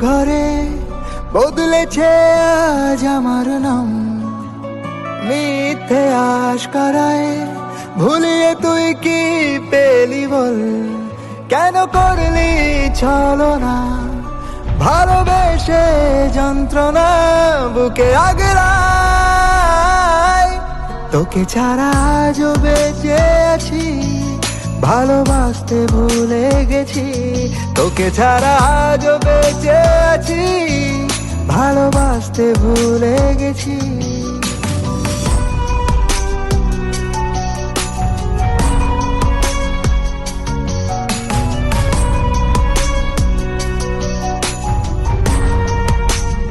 ঘরে বদলেছে আজ আমার নাম। মিথ্যে আশকারায় ভুলিয়ে তুই কি পেলি বল, কেন করলি ছলনা, ভালোবেসে যন্ত্রণা বুকে আগলায়। তোকে ছাড়া আজও বেঁচে আছি, ভালোবাসতে ভুলে গেছি। তোকে ছাড়া আজও বেঁচে আছি, ভালোবাসতে ভুলে গেছি।